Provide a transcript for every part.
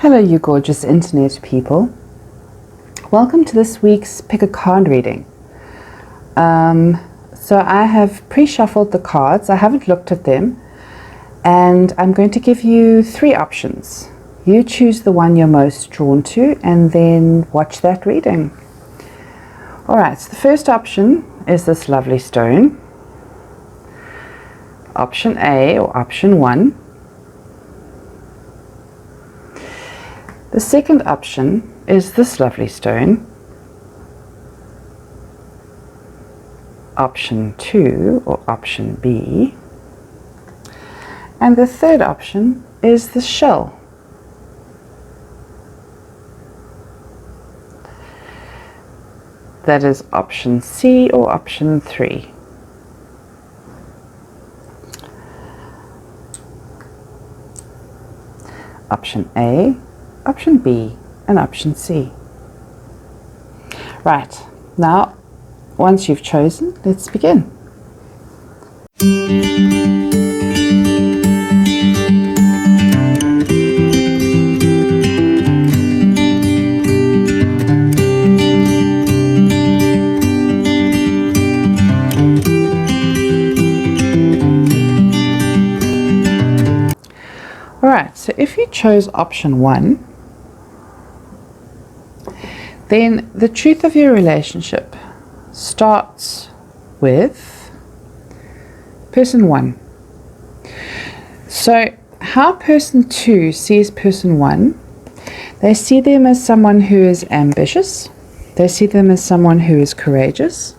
Hello, you gorgeous internet people. Welcome to this week's Pick a Card reading. So I have pre-shuffled the cards. I haven't looked at them, and I'm going to give you three options. You choose the one you're most drawn to and then watch that reading. Alright, so the first option is this lovely stone. Option A, or option 1. The second option is this lovely stone. Option 2, or option B. And the third option is the shell. That is option C or option 3. Option A, option B, and option C. Right, now once you've chosen, let's begin. Alright, so if you chose option 1, then the truth of your relationship starts with person 1. So how person 2 sees person 1, they see them as someone who is ambitious, they see them as someone who is courageous,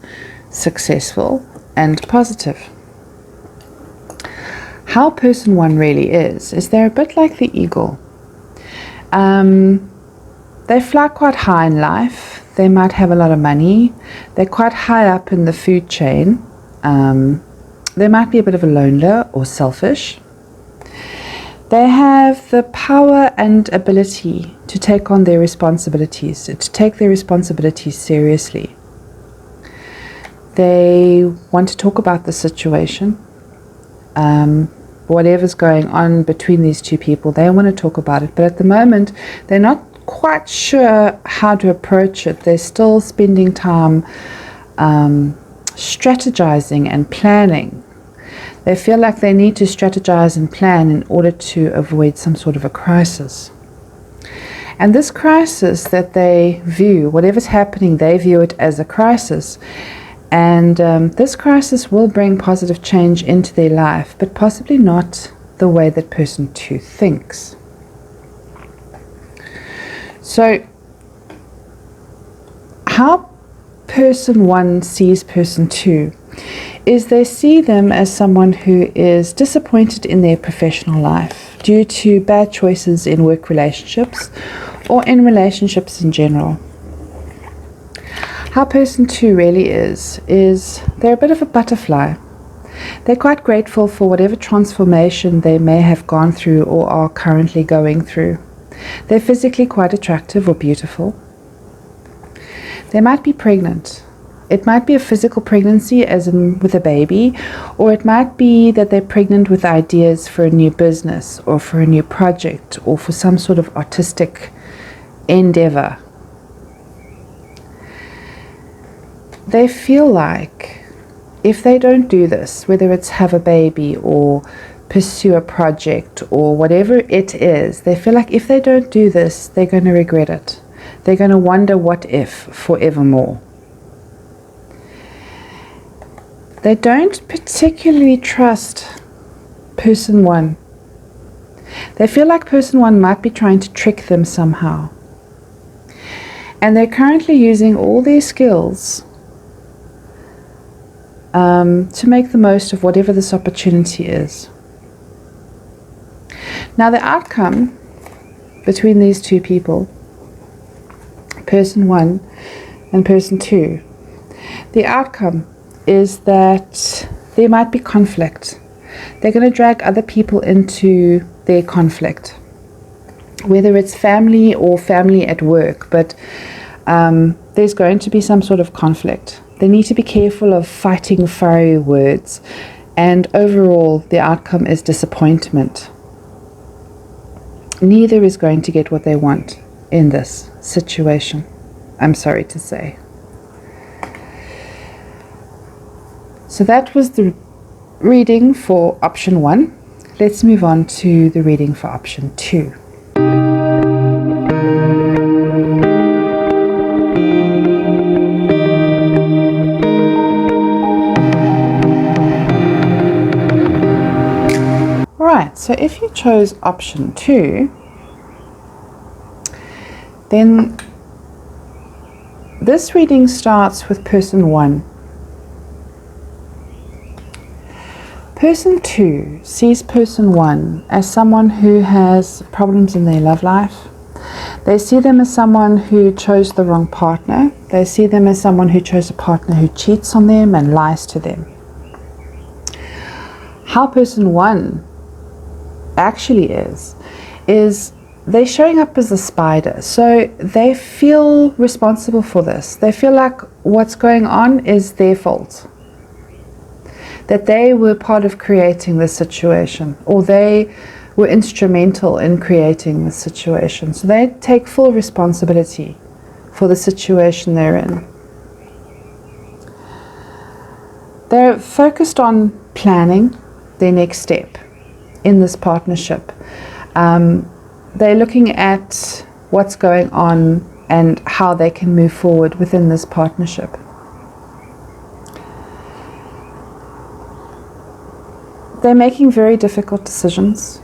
successful, and positive. How person 1 really is they're a bit like the eagle. They fly quite high in life. They might have a lot of money. They're quite high up in the food chain. They might be a bit of a loner or selfish. They have the power and ability to take on their responsibilities, to take their responsibilities seriously. They want to talk about the situation. Whatever's going on between these two people, they want to talk about it. But at the moment, they're not quite sure how to approach it. They're still spending time strategizing and planning. They feel like they need to strategize and plan in order to avoid some sort of a crisis. And this crisis that they view, whatever's happening, they view it as a crisis. And this crisis will bring positive change into their life, but possibly not the way that person 2 thinks. So, how person 1 sees person 2 is they see them as someone who is disappointed in their professional life due to bad choices in work relationships or in relationships in general. How person 2 really is they're a bit of a butterfly. They're quite grateful for whatever transformation they may have gone through or are currently going through. They're physically quite attractive or beautiful. They might be pregnant. It might be a physical pregnancy, as in with a baby, or it might be that they're pregnant with ideas for a new business or for a new project or for some sort of artistic endeavor. They feel like if they don't do this, whether it's have a baby or pursue a project or whatever it is, they feel like if they don't do this, they're going to regret it. They're going to wonder what if forevermore. They don't particularly trust person 1. They feel like person 1 might be trying to trick them somehow. And they're currently using all their skills to make the most of whatever this opportunity is. Now the outcome between these two people, person 1 and person 2, the outcome is that there might be conflict. They're going to drag other people into their conflict, whether it's family or family at work, but there's going to be some sort of conflict. They need to be careful of fighting fiery words, and overall the outcome is disappointment. neither is going to get what they want in this situation, I'm sorry to say. So that was the reading for option 1. Let's move on to the reading for option 2. Alright, so if you chose option 2, then this reading starts with person 1. Person 2 sees person 1 as someone who has problems in their love life. They see them as someone who chose the wrong partner. They see them as someone who chose a partner who cheats on them and lies to them. How person 1 actually is they're showing up as a spider. So they feel responsible for this. They feel like what's going on is their fault, that they were part of creating this situation, or they were instrumental in creating this situation. So they take full responsibility for the situation they're in. They're focused on planning their next step in this partnership. They're looking at what's going on and how they can move forward within this partnership. They're making very difficult decisions.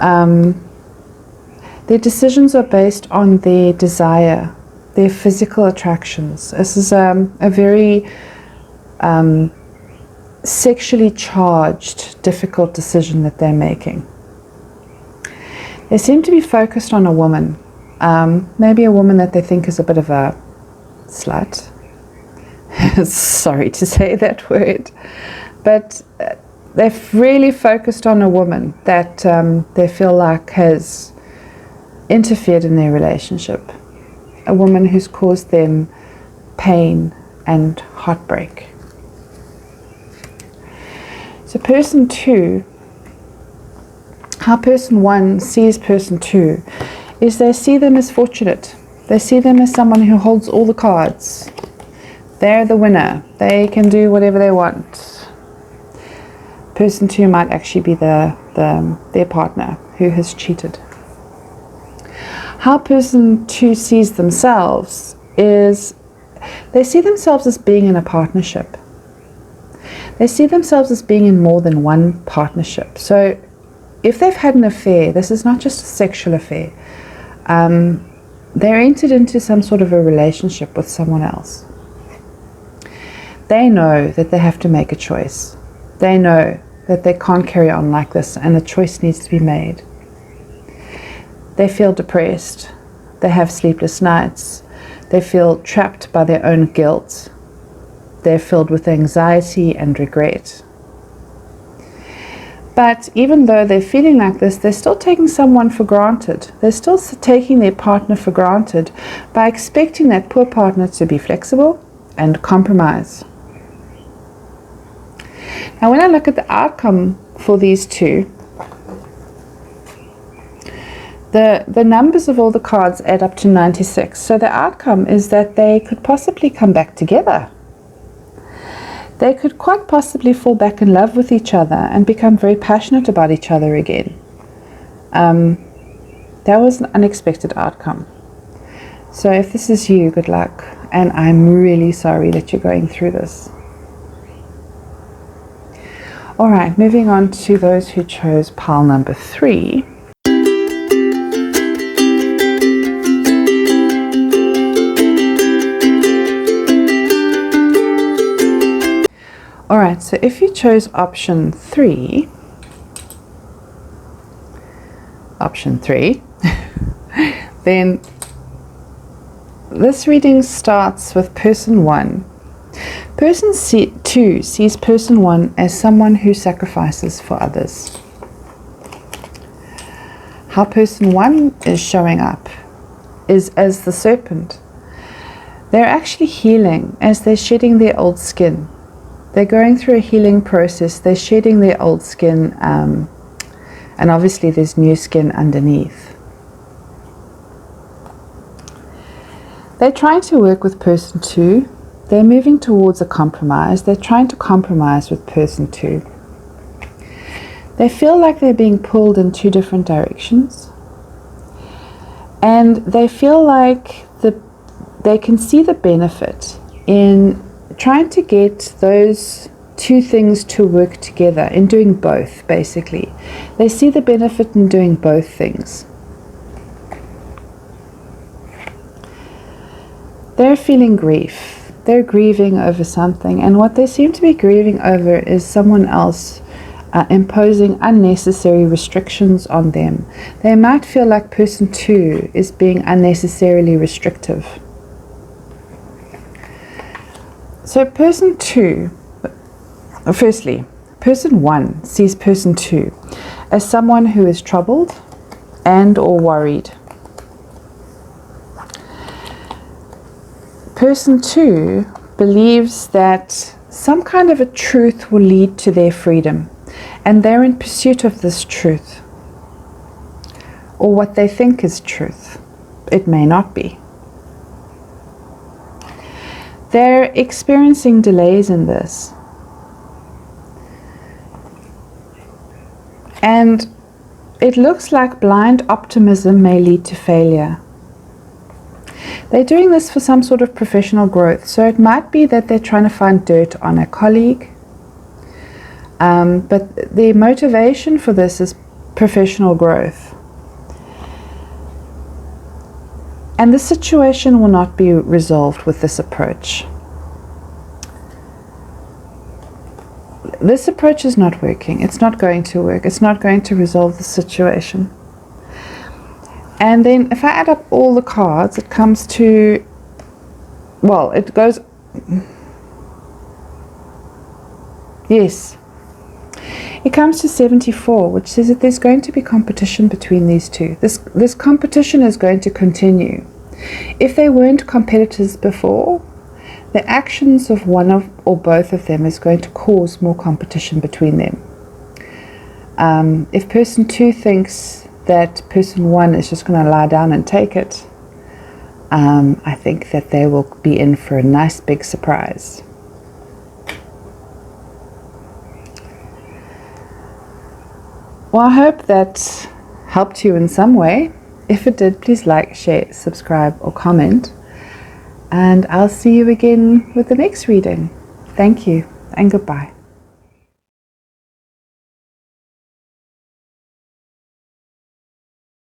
Their decisions are based on their desire, their physical attractions. This is a very sexually charged, difficult decision that they're making. They seem to be focused on a woman, maybe a woman that they think is a bit of a slut. Sorry to say that word, but they've really focused on a woman that they feel like has interfered in their relationship, a woman who's caused them pain and heartbreak. So person 2, how person 1 sees person 2 is they see them as fortunate. They see them as someone who holds all the cards. They're the winner. They can do whatever they want. Person 2 might actually be their partner who has cheated. How person 2 sees themselves is they see themselves as being in a partnership. They see themselves as being in more than one partnership. So if they've had an affair, this is not just a sexual affair. They're entered into some sort of a relationship with someone else. They know that they have to make a choice. They know that they can't carry on like this and a choice needs to be made. They feel depressed. They have sleepless nights. They feel trapped by their own guilt. They're filled with anxiety and regret. But even though they're feeling like this, they're still taking someone for granted. They're still taking their partner for granted by expecting that poor partner to be flexible and compromise. Now, when I look at the outcome for these two, the numbers of all the cards add up to 96. So the outcome is that they could possibly come back together. They could quite possibly fall back in love with each other and become very passionate about each other again. That was an unexpected outcome. So if this is you, good luck. And I'm really sorry that you're going through this. All right, moving on to those who chose pile number 3. All right, so if you chose option 3, then this reading starts with person 1. Person 2 sees person 1 as someone who sacrifices for others. How person 1 is showing up is as the serpent. They're actually healing as they're shedding their old skin. They're going through a healing process. They're shedding their old skin And obviously there's new skin underneath. They're trying to work with person 2. They're moving towards a compromise. They're trying to compromise with person 2. They feel like they're being pulled in 2 different directions. And they feel like they can see the benefit in trying to get those 2 things to work together, in doing both, basically. They see the benefit in doing both things. They're feeling grief. They're grieving over something, and what they seem to be grieving over is someone else imposing unnecessary restrictions on them. They might feel like person 2 is being unnecessarily restrictive. So person 2, firstly, person 1 sees person 2 as someone who is troubled and or worried. Person 2 believes that some kind of a truth will lead to their freedom, and they're in pursuit of this truth, or what they think is truth. It may not be. They're experiencing delays in this. And it looks like blind optimism may lead to failure. They're doing this for some sort of professional growth. So it might be that they're trying to find dirt on a colleague. But the motivation for this is professional growth. And the situation will not be resolved with this approach. This approach is not working. It's not going to work. It's not going to resolve the situation. And then if I add up all the cards, it comes to, well, it goes, yes, it comes to 74, which says that there's going to be competition between these 2. This competition is going to continue. If they weren't competitors before, the actions of one of or both of them is going to cause more competition between them. If person 2 thinks that person 1 is just going to lie down and take it, I think that they will be in for a nice big surprise. Well, I hope that helped you in some way. If it did, please like, share, subscribe, or comment. And I'll see you again with the next reading. Thank you and goodbye.